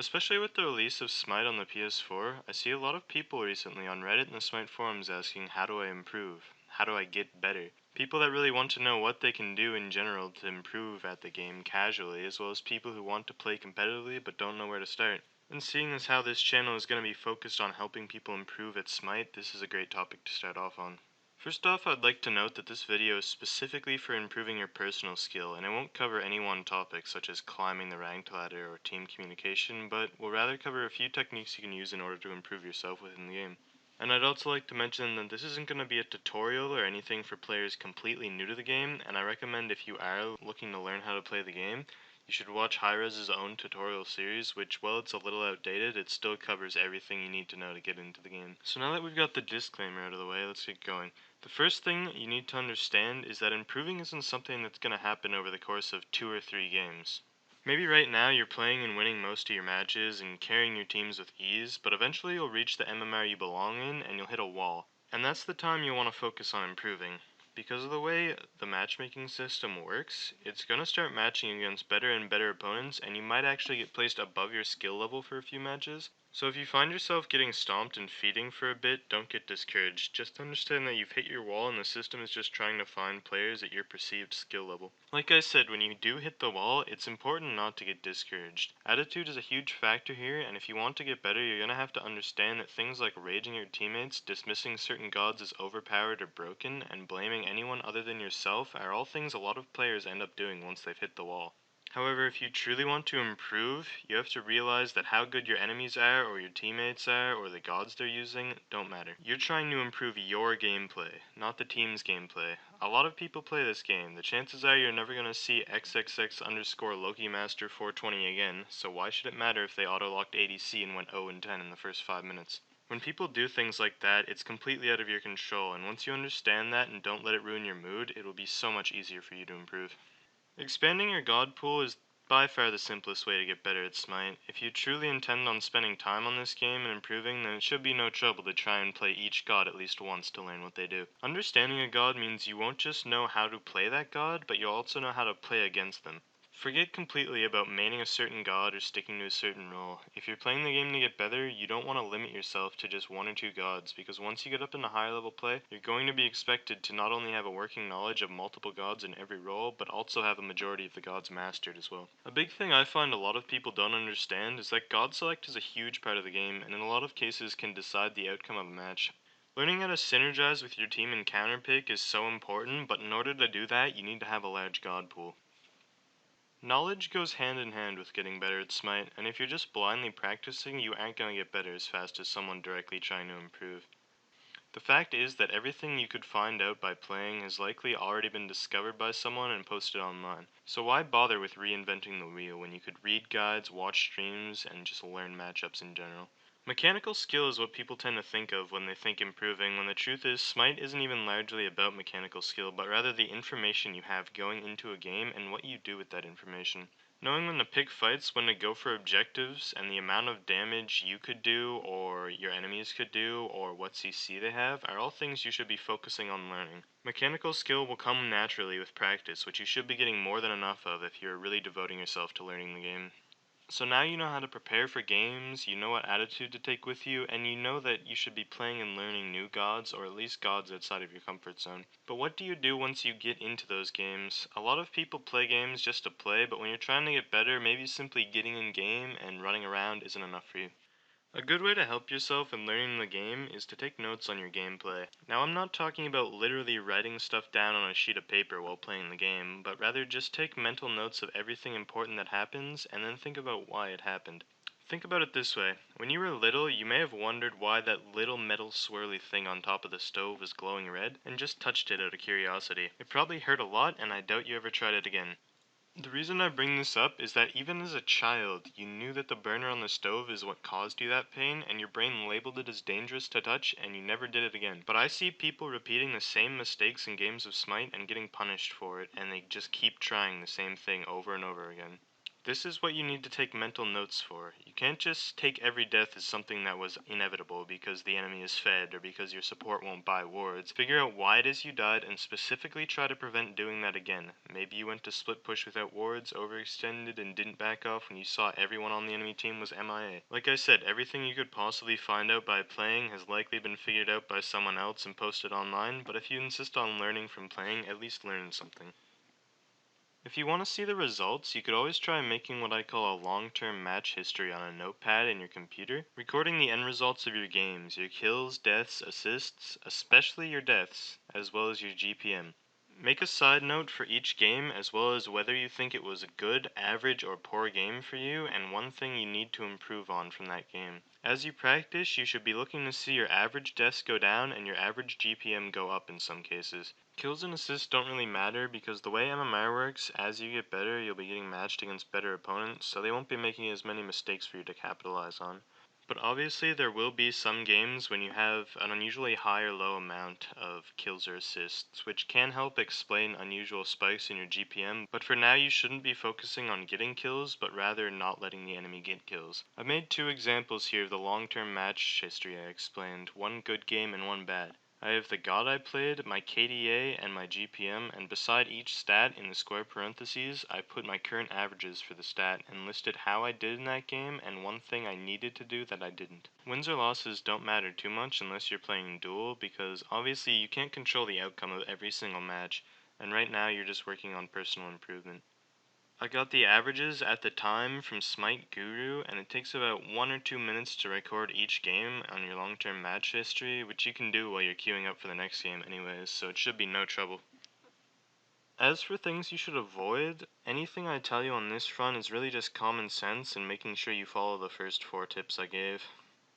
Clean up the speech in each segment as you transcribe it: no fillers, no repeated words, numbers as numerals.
Especially with the release of Smite on the PS4, I see a lot of people recently on Reddit and the Smite forums asking, how do I improve? How do I get better? People that really want to know what they can do in general to improve at the game casually, as well as people who want to play competitively but don't know where to start. And seeing as how this channel is going to be focused on helping people improve at Smite, this is a great topic to start off on. First off, I'd like to note that this video is specifically for improving your personal skill, and it won't cover any one topic such as climbing the ranked ladder or team communication, but will rather cover a few techniques you can use in order to improve yourself within the game. And I'd also like to mention that this isn't going to be a tutorial or anything for players completely new to the game, and I recommend if you are looking to learn how to play the game, you should watch Hi-Rez's own tutorial series, which, while it's a little outdated, it still covers everything you need to know to get into the game. So now that we've got the disclaimer out of the way, let's get going. The first thing you need to understand is that improving isn't something that's going to happen over the course of 2 or 3 games. Maybe right now you're playing and winning most of your matches and carrying your teams with ease, but eventually you'll reach the MMR you belong in and you'll hit a wall. And that's the time you want to focus on improving. Because of the way the matchmaking system works, it's going to start matching against better and better opponents, and you might actually get placed above your skill level for a few matches. So if you find yourself getting stomped and feeding for a bit, don't get discouraged. Just understand that you've hit your wall and the system is just trying to find players at your perceived skill level. Like I said, when you do hit the wall, it's important not to get discouraged. Attitude is a huge factor here, and if you want to get better, you're going to have to understand that things like raging your teammates, dismissing certain gods as overpowered or broken, and blaming anyone other than yourself are all things a lot of players end up doing once they've hit the wall. However, if you truly want to improve, you have to realize that how good your enemies are, or your teammates are, or the gods they're using, don't matter. You're trying to improve your gameplay, not the team's gameplay. A lot of people play this game. The chances are you're never going to see XXX underscore Loki Master 420 again, so why should it matter if they auto-locked ADC and went 0-10 in the first 5 minutes? When people do things like that, it's completely out of your control, and once you understand that and don't let it ruin your mood, it will be so much easier for you to improve. Expanding your god pool is by far the simplest way to get better at Smite. If you truly intend on spending time on this game and improving, then it should be no trouble to try and play each god at least once to learn what they do. Understanding a god means you won't just know how to play that god, but you'll also know how to play against them. Forget completely about maining a certain god or sticking to a certain role. If you're playing the game to get better, you don't want to limit yourself to just 1 or 2 gods, because once you get up into higher level play, you're going to be expected to not only have a working knowledge of multiple gods in every role, but also have a majority of the gods mastered as well. A big thing I find a lot of people don't understand is that god select is a huge part of the game, and in a lot of cases can decide the outcome of a match. Learning how to synergize with your team and counterpick is so important, but in order to do that, you need to have a large god pool. Knowledge goes hand in hand with getting better at Smite, and if you're just blindly practicing, you aren't going to get better as fast as someone directly trying to improve. The fact is that everything you could find out by playing has likely already been discovered by someone and posted online. So why bother with reinventing the wheel when you could read guides, watch streams, and just learn matchups in general? Mechanical skill is what people tend to think of when they think improving, when the truth is Smite isn't even largely about mechanical skill, but rather the information you have going into a game and what you do with that information. Knowing when to pick fights, when to go for objectives, and the amount of damage you could do, or your enemies could do, or what CC they have, are all things you should be focusing on learning. Mechanical skill will come naturally with practice, which you should be getting more than enough of if you're really devoting yourself to learning the game. So now you know how to prepare for games, you know what attitude to take with you, and you know that you should be playing and learning new gods, or at least gods outside of your comfort zone. But what do you do once you get into those games? A lot of people play games just to play, but when you're trying to get better, maybe simply getting in game and running around isn't enough for you. A good way to help yourself in learning the game is to take notes on your gameplay. Now I'm not talking about literally writing stuff down on a sheet of paper while playing the game, but rather just take mental notes of everything important that happens and then think about why it happened. Think about it this way. When you were little, you may have wondered why that little metal swirly thing on top of the stove was glowing red, and just touched it out of curiosity. It probably hurt a lot, and I doubt you ever tried it again. The reason I bring this up is that even as a child, you knew that the burner on the stove is what caused you that pain, and your brain labeled it as dangerous to touch, and you never did it again. But I see people repeating the same mistakes in games of Smite and getting punished for it, and they just keep trying the same thing over and over again. This is what you need to take mental notes for. You can't just take every death as something that was inevitable because the enemy is fed or because your support won't buy wards. Figure out why it is you died and specifically try to prevent doing that again. Maybe you went to split push without wards, overextended, and didn't back off when you saw everyone on the enemy team was MIA. Like I said, everything you could possibly find out by playing has likely been figured out by someone else and posted online, but if you insist on learning from playing, at least learn something. If you want to see the results, you could always try making what I call a long-term match history on a notepad in your computer, recording the end results of your games, your kills, deaths, assists, especially your deaths, as well as your GPM. Make a side note for each game as well as whether you think it was a good, average, or poor game for you and one thing you need to improve on from that game. As you practice, you should be looking to see your average deaths go down and your average GPM go up in some cases. Kills and assists don't really matter because the way MMR works, as you get better, you'll be getting matched against better opponents, so they won't be making as many mistakes for you to capitalize on. But obviously there will be some games when you have an unusually high or low amount of kills or assists, which can help explain unusual spikes in your GPM, but for now you shouldn't be focusing on getting kills, but rather not letting the enemy get kills. I've made two examples here of the long-term match history I explained, one good game and one bad. I have the god I played, my KDA, and my GPM, and beside each stat in the square parentheses, I put my current averages for the stat and listed how I did in that game and one thing I needed to do that I didn't. Wins or losses don't matter too much unless you're playing duel, because obviously you can't control the outcome of every single match, and right now you're just working on personal improvement. I got the averages at the time from Smite Guru, and it takes about 1 or 2 minutes to record each game on your long-term match history, which you can do while you're queuing up for the next game anyways, so it should be no trouble. As for things you should avoid, anything I tell you on this front is really just common sense and making sure you follow the first 4 tips I gave.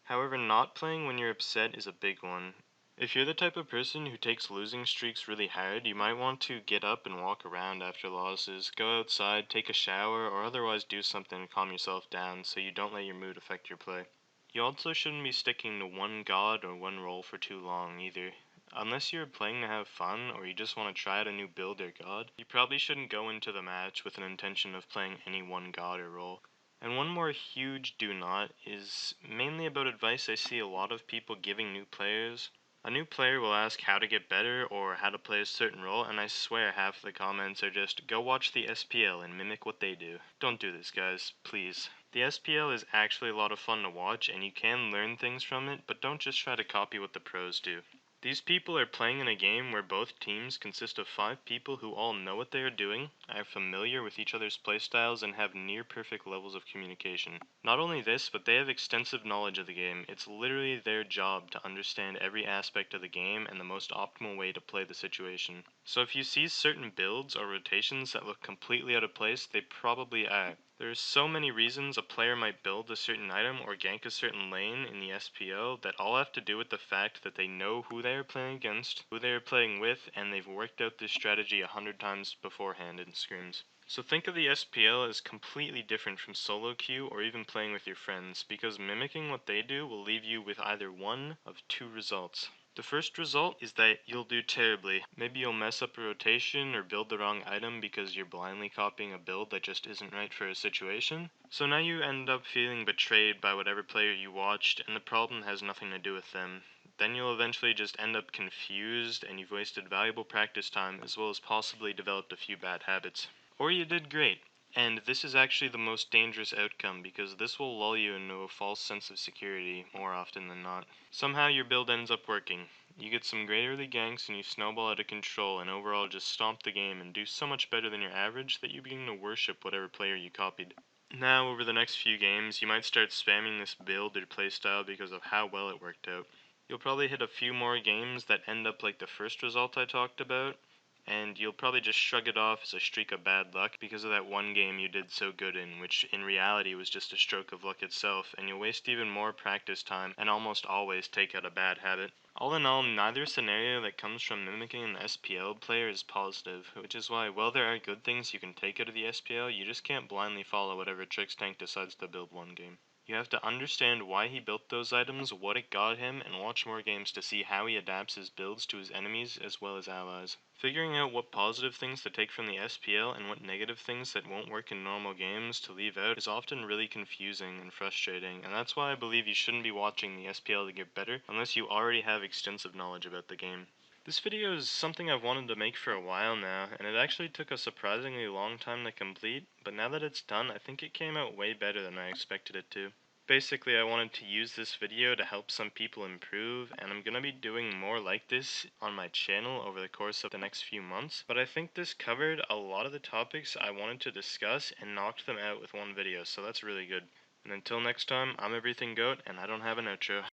However, not playing when you're upset is a big one. If you're the type of person who takes losing streaks really hard, you might want to get up and walk around after losses, go outside, take a shower, or otherwise do something to calm yourself down so you don't let your mood affect your play. You also shouldn't be sticking to one god or one role for too long either. Unless you're playing to have fun or you just want to try out a new build or god, you probably shouldn't go into the match with an intention of playing any one god or role. And one more huge do not is mainly about advice I see a lot of people giving new players. A new player will ask how to get better or how to play a certain role, and I swear half the comments are just, go watch the SPL and mimic what they do. Don't do this, guys, please. The SPL is actually a lot of fun to watch, and you can learn things from it, but don't just try to copy what the pros do. These people are playing in a game where both teams consist of 5 people who all know what they are doing, are familiar with each other's playstyles, and have near perfect levels of communication. Not only this, but they have extensive knowledge of the game. It's literally their job to understand every aspect of the game and the most optimal way to play the situation. So if you see certain builds or rotations that look completely out of place, they probably are. There's so many reasons a player might build a certain item or gank a certain lane in the SPO that all have to do with the fact that they know who they are playing against, who they are playing with, and they've worked out this strategy 100 times beforehand in scrims. So think of the SPL as completely different from solo queue or even playing with your friends, because mimicking what they do will leave you with either one of 2 results. The first result is that you'll do terribly. Maybe you'll mess up a rotation or build the wrong item because you're blindly copying a build that just isn't right for a situation. So now you end up feeling betrayed by whatever player you watched, and the problem has nothing to do with them. Then you'll eventually just end up confused and you've wasted valuable practice time as well as possibly developed a few bad habits. Or you did great. And this is actually the most dangerous outcome because this will lull you into a false sense of security more often than not. Somehow your build ends up working. You get some great early ganks and you snowball out of control and overall just stomp the game and do so much better than your average that you begin to worship whatever player you copied. Now, over the next few games, you might start spamming this build or playstyle because of how well it worked out. You'll probably hit a few more games that end up like the first result I talked about, and you'll probably just shrug it off as a streak of bad luck because of that one game you did so good in, which in reality was just a stroke of luck itself, and you'll waste even more practice time and almost always take out a bad habit. All in all, neither scenario that comes from mimicking an SPL player is positive, which is why, while there are good things you can take out of the SPL, you just can't blindly follow whatever Tricks Tank decides to build one game. You have to understand why he built those items, what it got him, and watch more games to see how he adapts his builds to his enemies as well as allies. Figuring out what positive things to take from the SPL and what negative things that won't work in normal games to leave out is often really confusing and frustrating, and that's why I believe you shouldn't be watching the SPL to get better unless you already have extensive knowledge about the game. This video is something I've wanted to make for a while now, and it actually took a surprisingly long time to complete, but now that it's done, I think it came out way better than I expected it to. Basically, I wanted to use this video to help some people improve, and I'm gonna be doing more like this on my channel over the course of the next few months, but I think this covered a lot of the topics I wanted to discuss and knocked them out with one video, so that's really good. And until next time, I'm Everything Goat, and I don't have an outro.